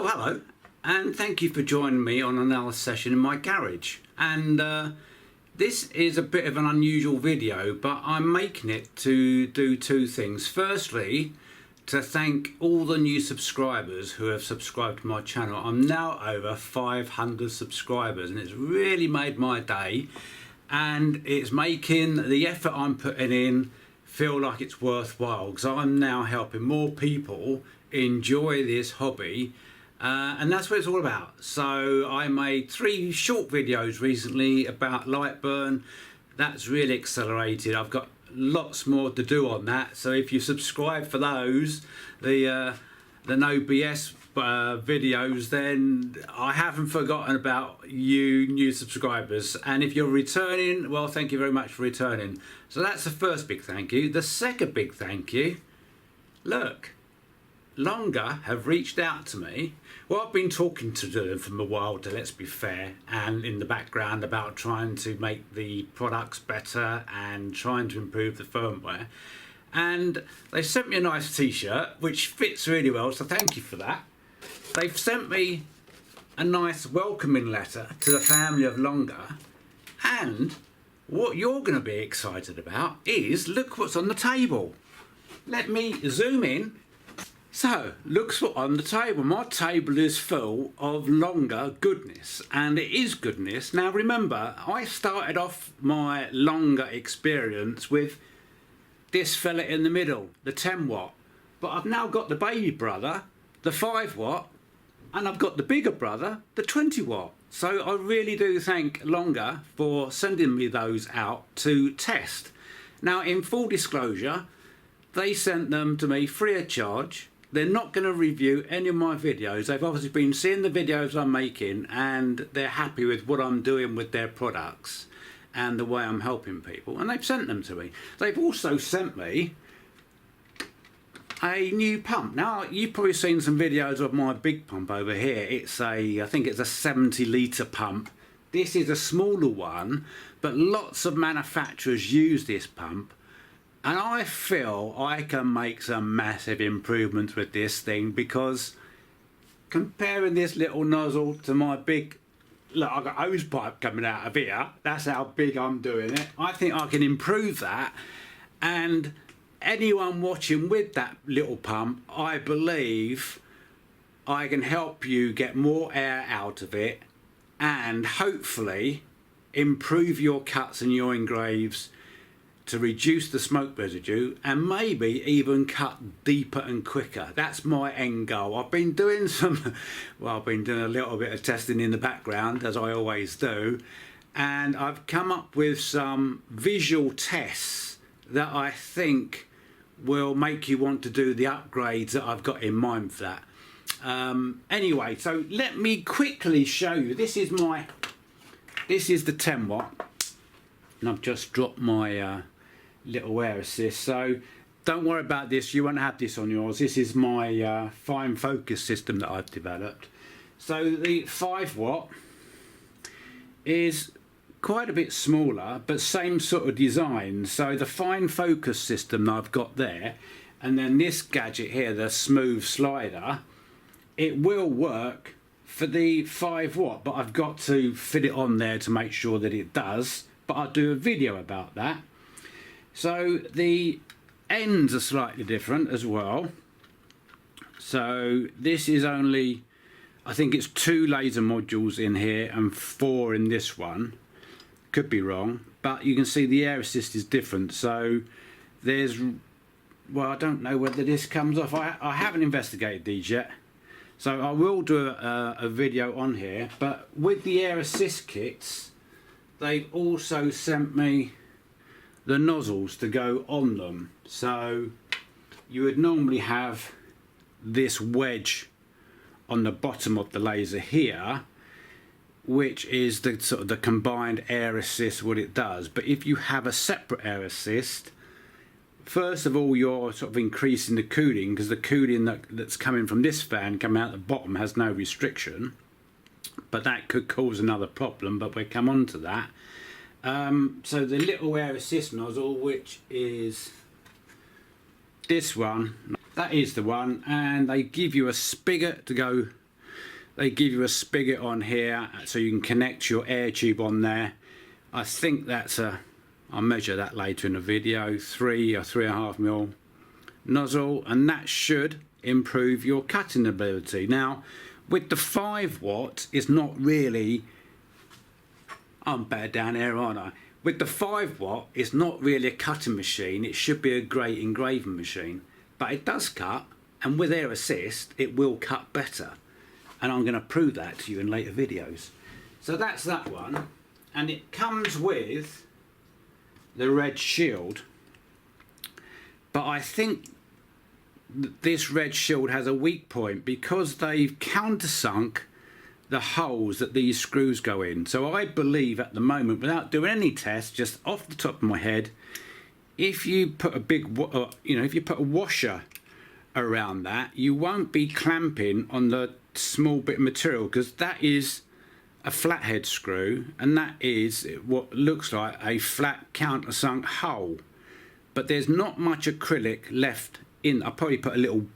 So hello, and thank you for joining me on another session in my garage. And this is a bit of an unusual video, but I'm making it to do two things. Firstly, to thank all the new subscribers who have subscribed to my channel. I'm now over 500 subscribers, and it's really made my day, and it's making the effort I'm putting in feel like it's worthwhile, because I'm now helping more people enjoy this hobby. And that's what it's all about. So I made 3 short videos recently about light burn. That's really accelerated. I've got lots more to do on that. So if you subscribe for those, the no BS videos, then I haven't forgotten about you new subscribers. And if you're returning, well, thank you very much for returning. So that's the first big thank you. The second big thank you, look, Longer have reached out to me. Well, I've been talking to them for a while, let's be fair, and in the background about trying to make the products better and trying to improve the firmware. And they sent me a nice t-shirt which fits really well, so thank you for that. They've sent me a nice welcoming letter to the family of Longer, and what you're going to be excited about is, look what's on the table. Let me zoom in. So, look what's on the table. My table is full of Longer goodness, and it is goodness. Now remember, I started off my Longer experience with this fella in the middle, the 10 watt. But I've now got the baby brother, the 5 watt, and I've got the bigger brother, the 20 watt. So I really do thank Longer for sending me those out to test. Now, in full disclosure, they sent them to me free of charge. They're not going to review any of my videos. They've obviously been seeing the videos I'm making, and they're happy with what I'm doing with their products and the way I'm helping people, and they've sent them to me. They've also sent me a new pump. Now, you've probably seen some videos of my big pump over here. It's I think it's a 70 litre pump. This is a smaller one, but lots of manufacturers use this pump. And I feel I can make some massive improvements with this thing, because comparing this little nozzle to my big, look, I've got hose pipe coming out of here. That's how big I'm doing it. I think I can improve that. And anyone watching with that little pump, I believe I can help you get more air out of it and hopefully improve your cuts and your engraves to reduce the smoke residue, and maybe even cut deeper and quicker. That's my end goal. I've been doing I've been doing a little bit of testing in the background, as I always do, and I've come up with some visual tests that I think will make you want to do the upgrades that I've got in mind for that. Anyway, so let me quickly show you. This is the 10 watt, and I've just dropped my little air assist, so don't worry about this, you won't have this on yours. This is my fine focus system that I've developed. So the 5 watt is quite a bit smaller, but same sort of design. So the fine focus system that I've got there, and then this gadget here, the smooth slider, it will work for the 5 watt, but I've got to fit it on there to make sure that it does, but I'll do a video about that. So the ends are slightly different as well. So this is only, I think it's 2 laser modules in here and 4 in this one. Could be wrong, but you can see the air assist is different. So there's, well, I don't know whether this comes off. I haven't investigated these yet. So I will do a video on here. But with the air assist kits, they've also sent me the nozzles to go on them. So you would normally have this wedge on the bottom of the laser here, which is the sort of the combined air assist, what it does. But if you have a separate air assist, first of all, you're sort of increasing the cooling, because the cooling that's coming from this fan coming out the bottom has no restriction, but that could cause another problem, but we'll come on to that. So the little air assist nozzle, which is this one, that is the one, and they give you a spigot to go They give you a spigot on here so you can connect your air tube on there. I think that's I'll measure that later in the video, 3 or 3.5 mil nozzle, and that should improve your cutting ability. Now with the 5 watt, it's not really, I'm bad down here, aren't I? With the 5 watt, it's not really a cutting machine. It should be a great engraving machine, but it does cut, and with air assist it will cut better, and I'm going to prove that to you in later videos. So that's that one, and it comes with the red shield, but I think this red shield has a weak point because they've countersunk the holes that these screws go in. So I believe at the moment, without doing any tests, just off the top of my head, if you put a big, if you put a washer around that, you won't be clamping on the small bit of material, because that is a flathead screw, and that is what looks like a flat countersunk hole. But there's not much acrylic left in. I'll probably put a little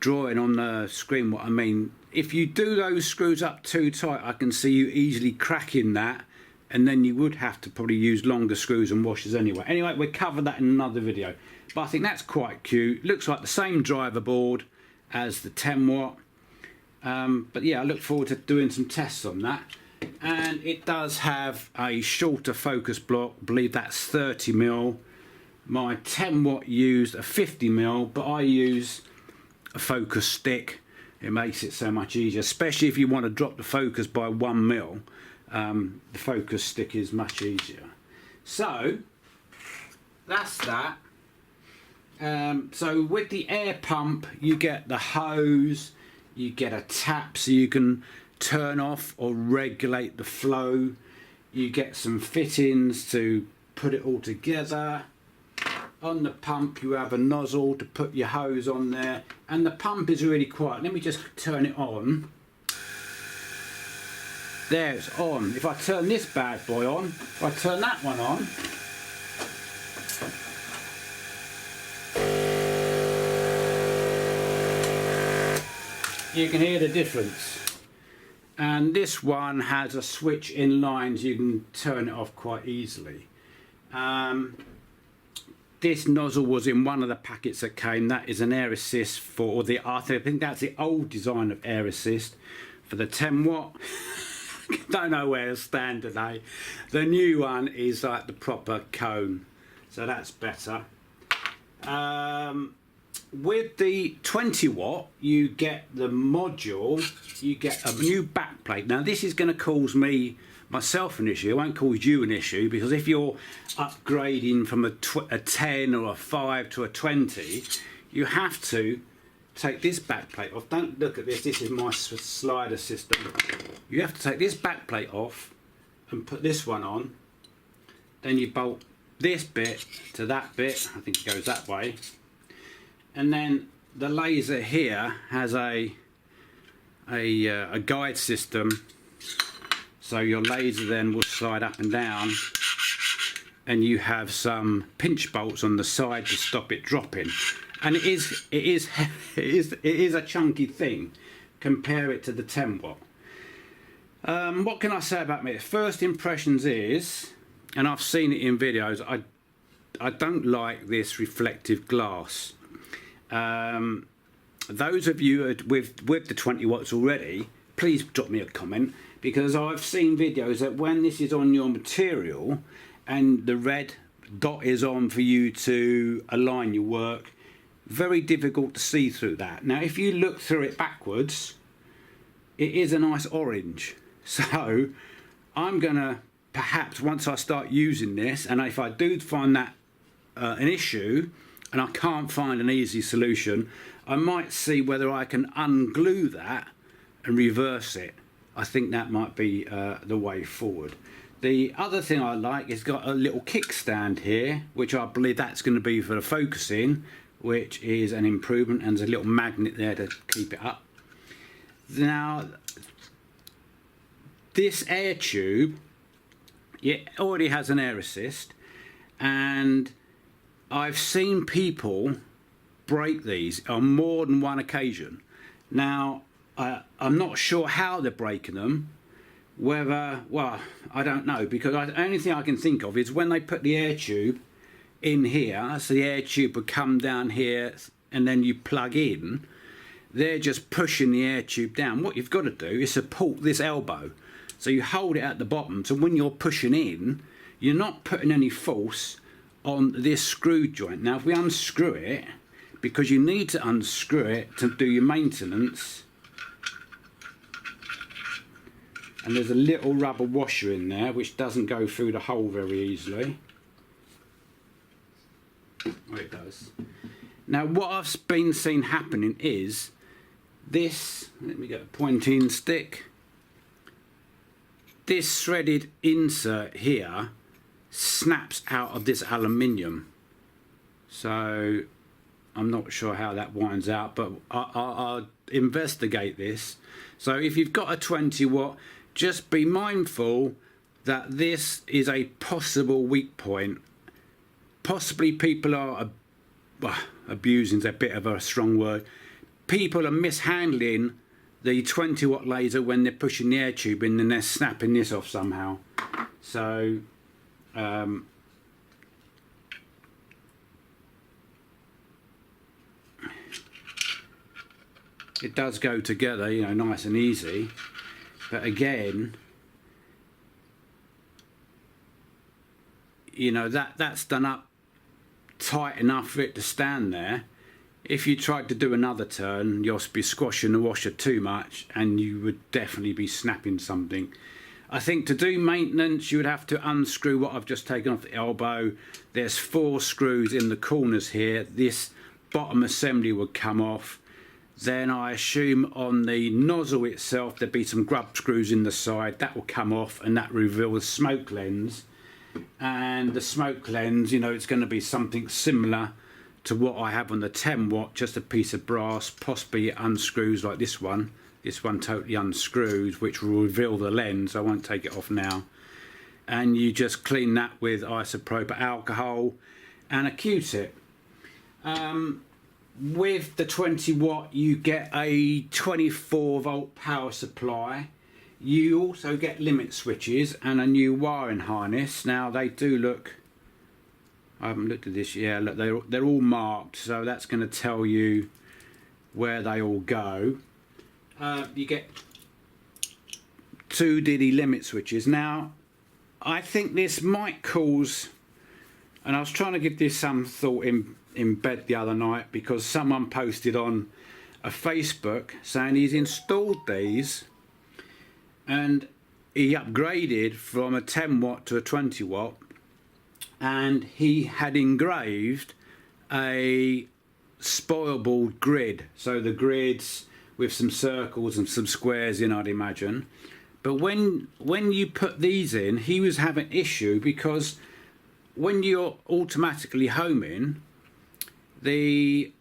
drawing on the screen what I mean. If you do those screws up too tight, I can see you easily cracking that, and then you would have to probably use longer screws and washers anyway. Anyway, we'll cover that in another video. But I think that's quite cute. Looks like the same driver board as the 10 watt. But yeah, I look forward to doing some tests on that. And it does have a shorter focus block. I believe that's 30 mil. My 10 watt used a 50 mil, but I use a focus stick. It makes it so much easier, especially if you want to drop the focus by 1 mil. The focus stick is much easier. So that's that. So with the air pump, you get the hose, you get a tap so you can turn off or regulate the flow. You get some fittings to put it all together. On the pump you have a nozzle to put your hose on there, and the pump is really quiet. Let me just turn it on. There, it's on. If I turn this bad boy on, if I turn that one on, you can hear the difference. And this one has a switch in lines, you can turn it off quite easily. This nozzle was in one of the packets that came. That is an air assist for the, I think that's the old design of air assist for the 10 watt. Don't know where to stand today. The new one is like the proper cone, so that's better. With the 20 watt, you get the module, you get a new backplate. Now this is going to cause myself an issue. It won't cause you an issue, because if you're upgrading from a 10 or a 5 to a 20, you have to take this backplate off. Don't look at this, this is my slider system. You have to take this backplate off and put this one on. Then you bolt this bit to that bit, I think it goes that way. And then the laser here has a guide system, so your laser then will slide up and down, and you have some pinch bolts on the side to stop it dropping. And it is a chunky thing. Compare it to the 10 watt. What can I say about me? First impressions is, and I've seen it in videos, I don't like this reflective glass. Those of you with the 20 watts already, please drop me a comment, because I've seen videos that when this is on your material and the red dot is on for you to align your work, very difficult to see through that. Now if you look through it backwards, it is a nice orange. So I'm gonna, perhaps once I start using this, and if I do find that an issue and I can't find an easy solution, I might see whether I can unglue that and reverse it. I think that might be the way forward. The other thing I like is got a little kickstand here, which I believe that's going to be for the focusing, which is an improvement, and there's a little magnet there to keep it up. Now this air tube, it already has an air assist, and I've seen people break these on more than one occasion. Now I'm not sure how they're breaking them. Whether, well, I don't know, because the only thing I can think of is when they put the air tube in here, so the air tube would come down here and then you plug in, they're just pushing the air tube down. What you've got to do is support this elbow. So you hold it at the bottom, so when you're pushing in, you're not putting any force on this screw joint. Now if we unscrew it, because you need to unscrew it to do your maintenance, and there's a little rubber washer in there which doesn't go through the hole very easily. Oh, it does. Now what I've been seen happening is this, let me get a pointing stick, this threaded insert here snaps out of this aluminium. So I'm not sure how that winds out, but I'll investigate this. So if you've got a 20 watt, just be mindful that this is a possible weak point. Possibly people are, well, abusing is a bit of a strong word. People are mishandling the 20 watt laser when they're pushing the air tube in and they're snapping this off somehow. So it does go together, you know, nice and easy. But again, you know, that's done up tight enough for it to stand there. If you tried to do another turn, you'll be squashing the washer too much and you would definitely be snapping something. I think to do maintenance you would have to unscrew what I've just taken off the elbow. There's 4 screws in the corners here. This bottom assembly would come off. Then I assume on the nozzle itself there'd be some grub screws in the side. That will come off and that reveal the smoke lens. And the smoke lens, you know, it's going to be something similar to what I have on the 10 watt, just a piece of brass, possibly it unscrews like this one. This one totally unscrews, which will reveal the lens. I won't take it off now. And you just clean that with isopropyl alcohol and a Q-tip. With the 20 watt you get a 24 volt power supply. You also get limit switches and a new wiring harness. Now they do look, I haven't looked at this yet, look, they're all marked, so that's going to tell you where they all go. You get 2 DD limit switches. Now I think this might cause, and I was trying to give this some thought in bed the other night, because someone posted on a Facebook saying he's installed these and he upgraded from a 10 watt to a 20 watt and he had engraved a spoil board grid, so the grids with some circles and some squares in, I'd imagine. But when you put these in, he was having issue because when you're automatically homing, the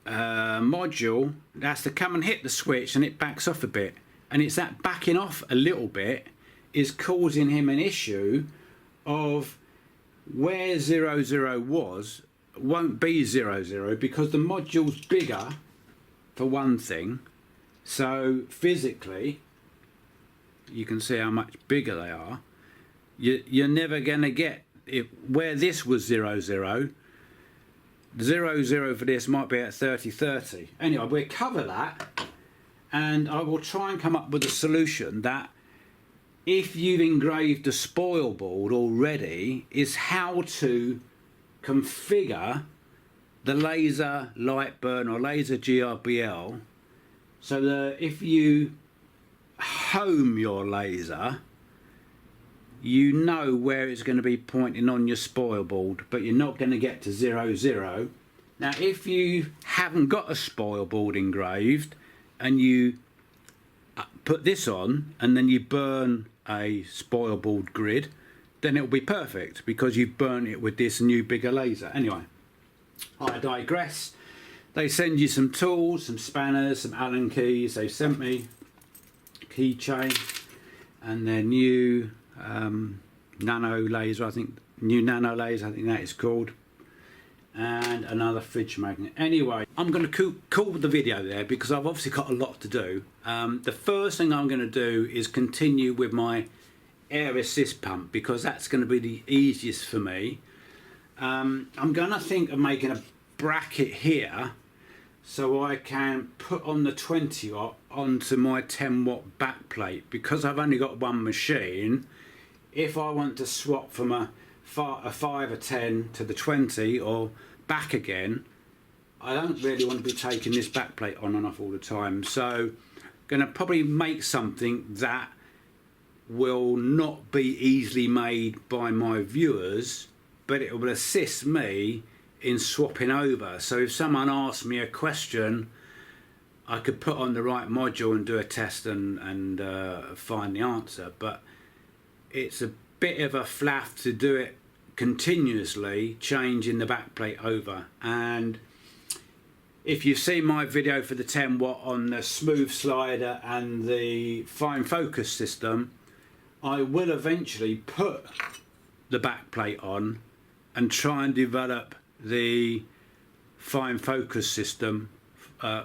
module has to come and hit the switch and it backs off a bit, and it's that backing off a little bit is causing him an issue of where 00 was won't be 00 because the module's bigger for one thing. So physically you can see how much bigger they are. You're never going to get where this was 00. 00 for this might be at 3030. Anyway, we'll cover that and I will try and come up with a solution that, if you've engraved a spoil board already, is how to configure the laser light burn or laser GRBL so that if you home your laser, you know where it's going to be pointing on your spoil board, but you're not going to get to 00. Now if you haven't got a spoil board engraved and you put this on and then you burn a spoil board grid, then it'll be perfect because you've burnt it with this new bigger laser. Anyway, I digress. They send you some tools, some spanners, some Allen keys. They sent me a keychain and their new nano laser, I think that is called, and another fridge magnet. Anyway, I'm going to call the video there because I've obviously got a lot to do. The first thing I'm going to do is continue with my air assist pump because that's going to be the easiest for me. I'm going to think of making a bracket here so I can put on the 20 watt onto my 10 watt back plate. Because I've only got one machine, if I want to swap from a 5 or 10 to the 20 or back again, I don't really want to be taking this back plate on and off all the time. So going to probably make something that will not be easily made by my viewers, but it will assist me in swapping over. So if someone asks me a question, I could put on the right module and do a test and find the answer. But it's a bit of a flaff to do it continuously, changing the backplate over. And if you've seen my video for the 10 watt on the smooth slider and the fine focus system, I will eventually put the backplate on and try and develop the fine focus system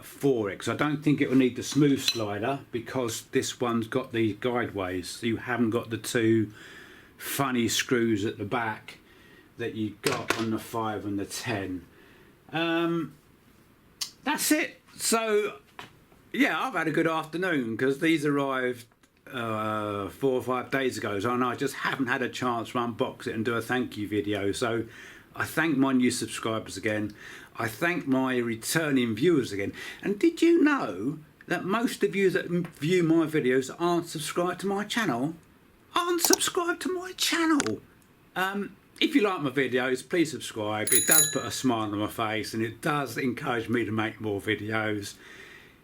for it, because I don't think it will need the smooth slider because this one's got the guideways, so you haven't got the two funny screws at the back that you got on the 5 and the 10. That's it. So yeah, I've had a good afternoon because these arrived 4 or 5 days ago, and I just haven't had a chance to unbox it and do a thank you video. So I thank my new subscribers again. I thank my returning viewers again. And did you know that most of you that view my videos aren't subscribed to my channel? Aren't subscribed to my channel? If you like my videos, please subscribe. It does put a smile on my face and it does encourage me to make more videos.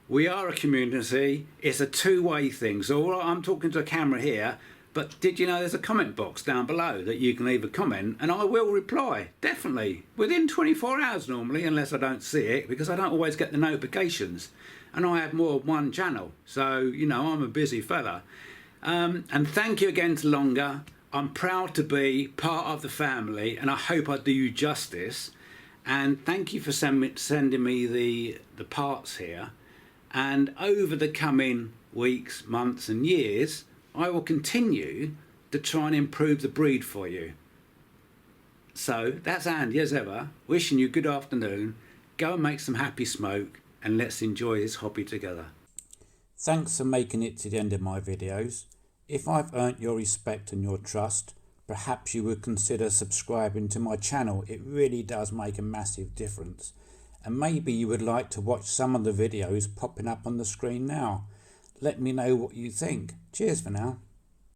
We are a community. It's a two-way thing. So all right, I'm talking to a camera here, but did you know there's a comment box down below that you can leave a comment and I will reply, definitely, within 24 hours normally, unless I don't see it, because I don't always get the notifications. And I have more than one channel, so, you know, I'm a busy fella. And thank you again to Longer. I'm proud to be part of the family and I hope I do you justice. And thank you for sending me the parts here. And over the coming weeks, months and years, I will continue to try and improve the breed for you. So that's Andy as ever, wishing you good afternoon. Go and make some happy smoke and let's enjoy this hobby together. Thanks for making it to the end of my videos. If I've earned your respect and your trust, perhaps you would consider subscribing to my channel. It really does make a massive difference. And maybe you would like to watch some of the videos popping up on the screen now. Let me know what you think. Cheers for now.